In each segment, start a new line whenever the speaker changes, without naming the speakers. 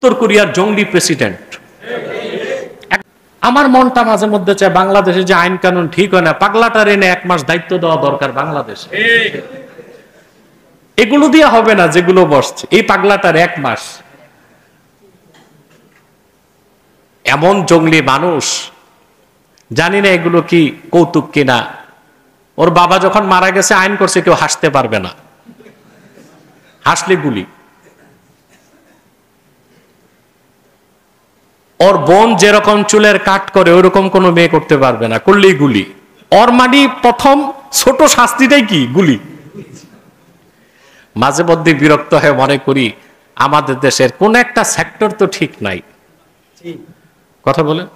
উত্তর কোরিয়ার জঙ্গলি প্রেসিডেন্ট। আমার মনটা মাঝে মধ্যে চায় বাংলাদেশে যে আইন কানুন ঠিক হয় না, পাগলাটার এনে 1 মাস দায়িত্ব দেওয়া দরকার বাংলাদেশে। এগুলো দিয়ে হবে না যেগুলো বসছে, এই পাগলাটার 1 মাস। এমন জঙ্গলি মানুষ, জানি না এগুলো কি কৌতুক কিনা। ওর বাবা যখন মারা গেছে আইন করছে কেউ হাসতে পারবে না, হাসলে গুলি। ওর বোন যেরকম চুলের কাট করে ওরকম কোনো মেয়ে করতে পারবে না, করলেই গুলি। ওর মানে প্রথম ছোট শাস্তিটাই কি? গুলি। মাঝে মধ্যে বিরক্ত হয়ে মনে করি আমাদের দেশের কোন একটা সেক্টর তো ঠিক নাই। কথা বলেন,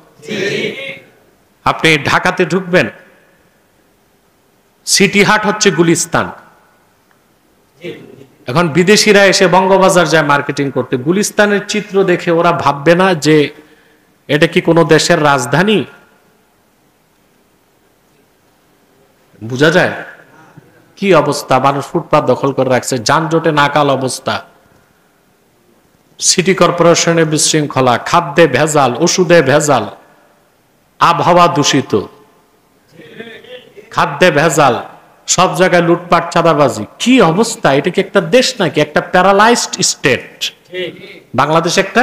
আপনি ঢাকাতে ঢুকবেন, সিটি হাট হচ্ছে গুলিস্তান। এখন বিদেশিরা এসে বঙ্গবাজার যায় মার্কেটিং করতে, গুলিস্তানের চিত্র দেখে ওরা ভাববে না যে এটা কি কোনো দেশের রাজধানী? বুঝা যায় কি অবস্থা, মানুষ ফুটপাত দখল করে রাখছে, যানজটে নাকাল অবস্থা, সিটি কর্পোরেশনের বিশৃঙ্খলা, খাদ্যে ভেজাল, ওষুধে ভেজাল, আবহাওয়া দূষিত, খাদ্যে ভেজাল, সব জায়গায় লুটপাট চাঁদাবাজি। কি অবস্থা! এটা কি একটা দেশ নাকি? একটা প্যারালাইজড স্টেট। বাংলাদেশ একটা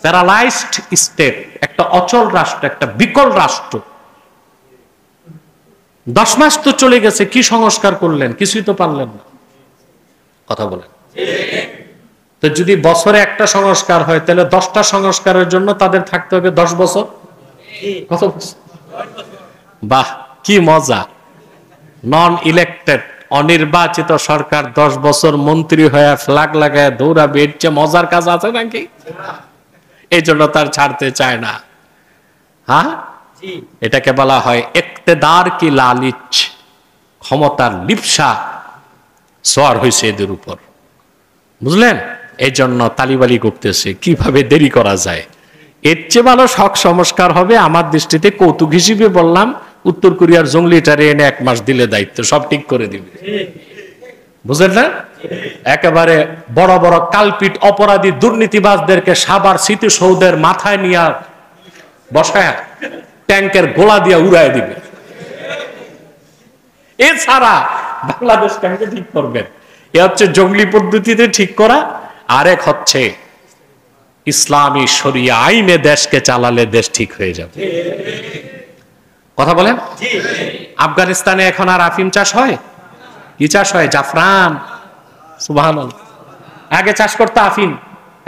প্যারালাইজড স্টেট, একটা অচল রাষ্ট্র, একটা বিকল রাষ্ট্র। 10 মাস তো চলে গেছে, কি সংস্কার করলেন? কিছুই তো পারলেন না। কথা বলেন। তো যদি বছরে একটা সংস্কার হয় তাহলে 10টা সংস্কারের জন্য তাদের থাকতে হবে 10 বছর। কত বছর? বাহ, কি মজা! নন ইলেক্টেড, অনির্বাচিত সরকার 10 বছর মন্ত্রী হয়ে ফ্ল্যাগ লাগায় দৌড়াবে, এর চেয়ে মজার কাজ আছে নাকি? এই জন্য তার ছাড়তে চায় না। হ্যাঁ, এটাকে বলা হয় ইক্তেদার কি লালিচ, ক্ষমতার লিপ্সা সোয়ার হয়েছে এদের উপর, বুঝলেন? এই জন্য তালিবালি করতেছে কিভাবে দেরি করা যায়। এর চেয়ে ভালো শখ সংস্কার হবে। আমার দৃষ্টিতে কৌতুক হিসেবে বললাম, উত্তর কোরিয়ার জঙ্গলিটারে এনে 1 মাস দিলে দায়িত্ব সব ঠিক করে দিবে, বুঝলেন না? একেবারে বড় বড় কালপিট অপরাধী দুর্নীতিবাজদেরকে সাভার স্মৃতিসৌধের মাথায় নিয়ে বসায় ট্যাঙ্কের গোলা দিয়ে উড়ায় দিবে। এছাড়া বাংলাদেশ কেমনে ঠিক করবেন? এ হচ্ছে জঙ্গলি পদ্ধতিতে ঠিক করা, আরেক হচ্ছে ইসলামী শরিয়া আইনে দেশকে চালালে দেশ ঠিক হয়ে যাবে। কথা বলেন। আফগানিস্তানে এখন আর আফিম চাষ হয়? কি চাষ হয়? জাফরান। সুবহানাল্লাহ। আগে চাষ করতে আফিম,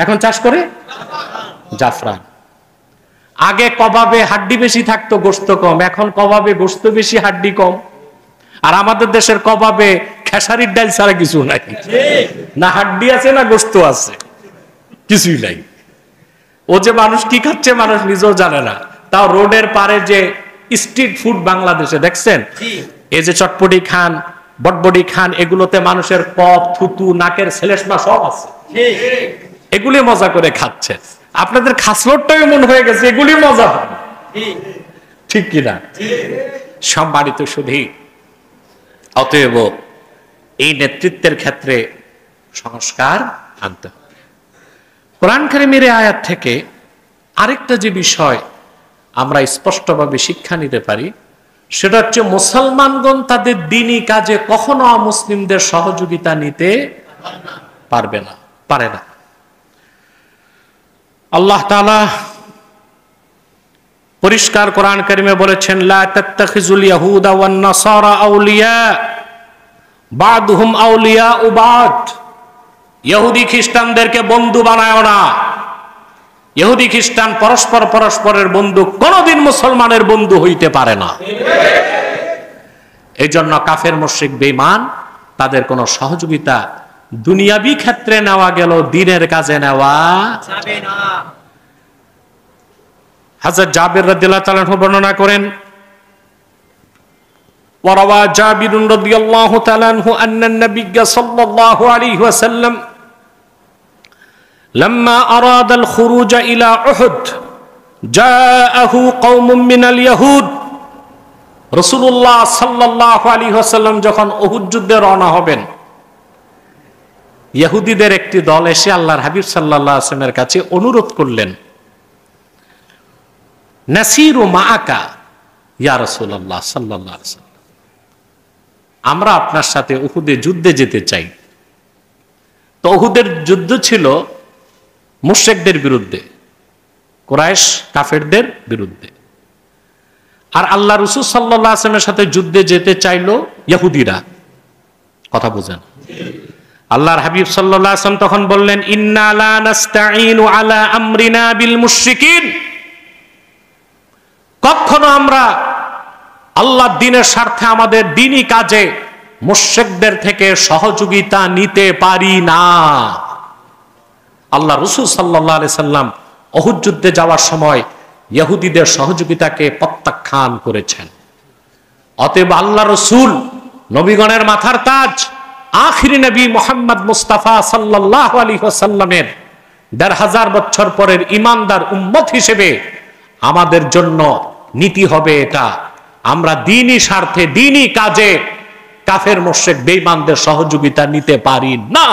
এখন চাষ করে জাফরান। আগে কবাবে হাড্ডি বেশি থাকতো, গোশত কম, এখন কবাবে গোশত বেশি হাড্ডি কম। আর আমাদের দেশের কবাবে খেসারির ডাল ছাড়া কিছু নাই, না হাড্ডি আছে না গোশত আছে, কিছুই নাই। ও যে মানুষ কি খাচ্ছে মানুষ নিজেও জানে না। তাও রোডের পারে যে স্ট্রিট ফুড বাংলাদেশে দেখছেন, এই যে চটপটি খান, বটবটি খান, এগুলোতে মানুষের কফ, থুতু, নাকের সেলেসমা সব আছে, এগুলি মজা করে খাচ্ছে। আপনাদের খাসলটটাও এমন হয়ে গেছে, এগুলি মজা হয়, ঠিক কিনা? সম্মানিত শুধু, অতএব এই নেতৃত্বের ক্ষেত্রে সংস্কার আনতে হবে। কোরআন কারীমের আয়াত থেকে আরেকটা যে বিষয় আমরা স্পষ্টভাবে শিক্ষা নিতে পারি, সেটা হচ্ছে মুসলমানগণ তাদের দ্বীনি কাজে কখনো অমুসলিমদের সহযোগিতা নিতে পারে না। আল্লাহ তাআলা পরিষ্কার কোরআন কারীমে বলেছেন, লা তাত্তাখিজুল ইয়াহুদা ওয়ান নাসারা আউলিয়া বাদুহুম আউলিয়া বাদ। ইহুদি খ্রিস্টানদেরকে বন্ধু বানায় না। ইহুদি খ্রিস্টান পরস্পরের বন্ধু, কোনদিন মুসলমানের বন্ধু হইতে পারে না। এই জন্য কাফের মুশরিক বেঈমান তাদের কোনো সহযোগিতা দুনিয়াবি ক্ষেত্রে নেওয়া গেল, দ্বীনের কাজে নেওয়া যাবে না। হযরত জাবির রাদিয়াল্লাহু তাআলা বর্ণনা করেন, ওয়ারাওয়া জাবির রাদিয়াল্লাহু তাআলা আনহু আন্নান নবিয়্য সাল্লাল্লাহু আলাইহি ওয়াসাল্লাম লাম্মা আরাদা আল খুরুজ ইলা উহুদ জাআহু কওমুম মিনাল ইয়াহুদ। রাসূলুল্লাহ সাল্লাল্লাহু আলাইহি ওয়াসাল্লাম যখন উহুদ যুদ্ধে রওনা হবেন, ইহুদিদের একটি দল এসে আল্লাহর হাবিব সাল্লাল্লাহু আলাইহি ওয়াসাল্লামের কাছে অনুরোধ করলেন, নাসিরু মাআকা ইয়া রাসূলুল্লাহ সাল্লাল্লাহু আলাইহি ওয়াসাল্লাম, আমরা আপনার সাথে উহুদে যুদ্ধে যেতে চাই। তো উহুদের যুদ্ধ ছিল মুশরিকদের বিরুদ্ধে, কুরাইশ কাফেরদের বিরুদ্ধে। আর আল্লাহ রাসূল সাল্লাল্লাহু আলাইহি ওয়াসাল্লামের সাথে যুদ্ধে যেতে চাইলো ইহুদিরা। কথা বুঝেন? আল্লাহর হাবিব সাল্লাল্লাহু আলাইহি ওয়াসাল্লাম তখন বললেন, ইন্না লা নাস্তাঈনু আলা আমরিনা বিল মুশরিকিন, কখনো আমরা আল্লাহর দ্বীনের স্বার্থে আমাদের দ্বীনি কাজে মুশরিকদের থেকে সহযোগিতা নিতে পারি না। আল্লাহ রাসূল সাল্লাল্লাহু আলাইহি সাল্লাম উহুদ যুদ্ধে যাওয়ার সময় ইহুদিদের সহযোগিতাকে প্রত্যাখ্যান করেছেন। অতএব আল্লাহ রাসূল নবীগণের মাথার তাজ, আখিরি নবী মুহাম্মদ মুস্তাফা সাল্লাল্লাহু আলাইহি ওয়াসাল্লামের ১৫০০ বছর পরের ঈমানদার উম্মত হিসেবে আমাদের জন্য নীতি হবে এটা, আমরা দ্বীনি স্বার্থে দ্বীনি কাজে কাফের মুশরিক বেঈমানদের সহযোগিতা নিতে পারি না।